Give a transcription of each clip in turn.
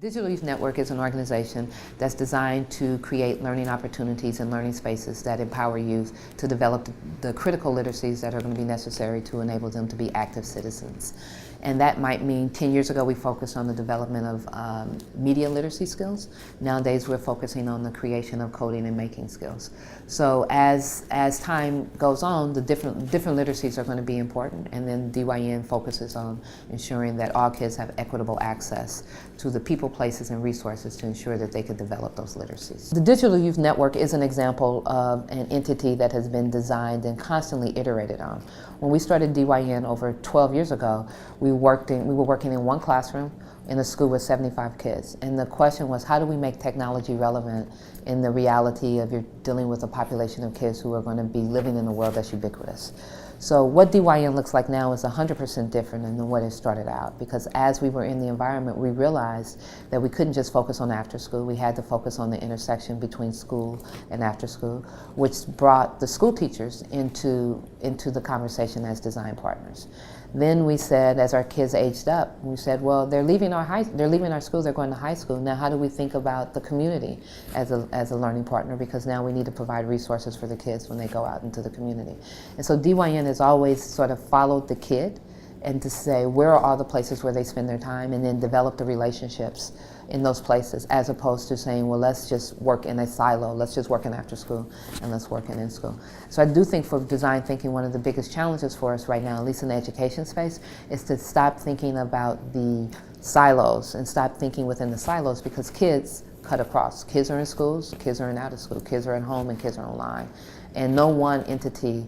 Digital Youth Network is an organization that's designed to create learning opportunities and learning spaces that empower youth to develop the critical literacies that are going to be necessary to enable them to be active citizens. And that might mean 10 years ago we focused on the development of media literacy skills. Nowadays we're focusing on the creation of coding and making skills. So as time goes on, the different literacies are going to be important, and then DYN focuses on ensuring that all kids have equitable access to the people, places, and resources to ensure that they can develop those literacies. The Digital Youth Network is an example of an entity that has been designed and constantly iterated on. When we started DYN over 12 years ago, we were working in one classroom in a school with 75 kids. And the question was, how do we make technology relevant in the reality of you're dealing with a population of kids who are going to be living in a world that's ubiquitous? So what DYN looks like now is 100% different than what it started out, because as we were in the environment, we realized that we couldn't just focus on after school. We had to focus on the intersection between school and after school, which brought the school teachers into the conversation as design partners. Then we said, as our kids aged up, we said, well, they're leaving our school, they're going to high school. Now how do we think about the community as a learning partner? Because now we need to provide resources for the kids when they go out into the community. And so DYN has always sort of followed the kid and to say, where are all the places where they spend their time, and then develop the relationships in those places, as opposed to saying, well, let's just work in a silo, let's just work in after school, and let's work in school. So I do think for design thinking, one of the biggest challenges for us right now, at least in the education space, is to stop thinking about the silos and stop thinking within the silos, because kids cut across. Kids are in schools, kids are in out of school, kids are at home, and kids are online. And no one entity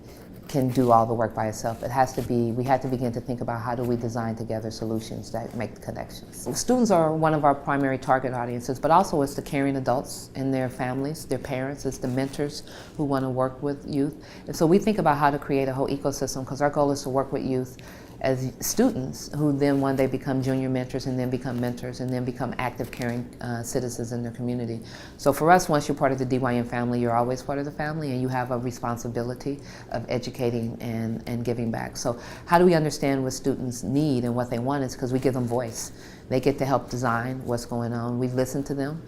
can do all the work by itself. It has to be, we have to begin to think about how do we design together solutions that make the connections. Students are one of our primary target audiences, but also it's the caring adults and their families, their parents, it's the mentors who want to work with youth. And so we think about how to create a whole ecosystem, because our goal is to work with youth as students who then one day become junior mentors, and then become mentors, and then become active, caring citizens in their community. So for us, once you're part of the DYN family, you're always part of the family, and you have a responsibility of educating and giving back. So how do we understand what students need and what they want? Is because we give them voice. They get to help design what's going on. We listen to them.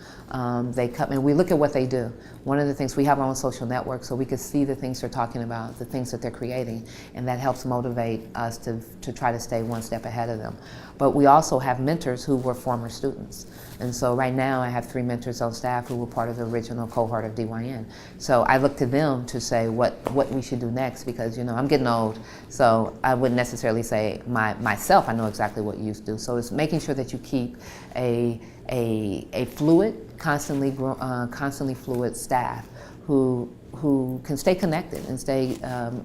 They come and we look at what they do. One of the things, we have our own social network, so we can see the things they're talking about, the things that they're creating, and that helps motivate us to try to stay one step ahead of them. But we also have mentors who were former students. And so right now I have 3 mentors on staff who were part of the original cohort of DYN. So I look to them to say what we should do next, because I'm getting old, so I wouldn't necessarily say myself I know exactly what you used to do. So it's making sure that you keep a fluid, constantly fluid staff who can stay connected and stay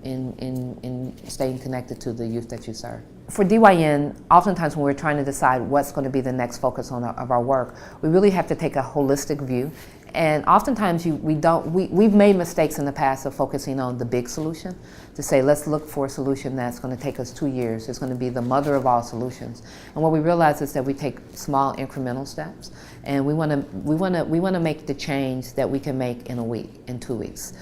in staying connected to the youth that you serve. For DYN, oftentimes when we're trying to decide what's going to be the next focus of our work, we really have to take a holistic view. And oftentimes we've made mistakes in the past of focusing on the big solution, to say let's look for a solution that's going to take us 2 years. It's going to be the mother of all solutions. And what we realize is that we take small incremental steps, and we want to make the change that we can make in a week, in 2 weeks.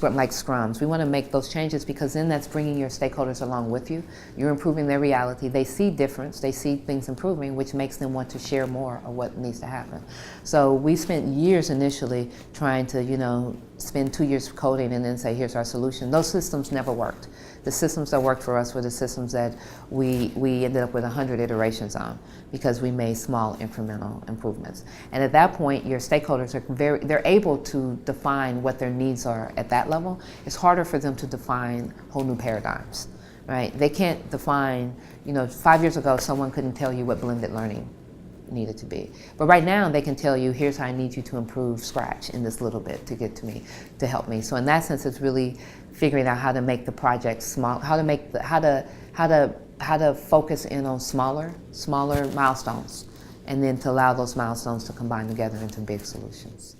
Like scrums. We want to make those changes, because then that's bringing your stakeholders along with you. You're improving their reality. They see difference. They see things improving, which makes them want to share more of what needs to happen. So we spent years initially trying to, spend 2 years coding and then say, here's our solution. Those systems never worked. The systems that worked for us were the systems that we ended up with 100 iterations on, because we made small incremental improvements. And at that point, your stakeholders are they're able to define what their needs are at that level. It's harder for them to define whole new paradigms, right? They can't define, 5 years ago, someone couldn't tell you what blended learning needed to be. But right now they can tell you, here's how I need you to improve Scratch in this little bit to get to me, to help me. So in that sense, it's really figuring out how to make the project small, how to focus in on smaller milestones, and then to allow those milestones to combine together into big solutions.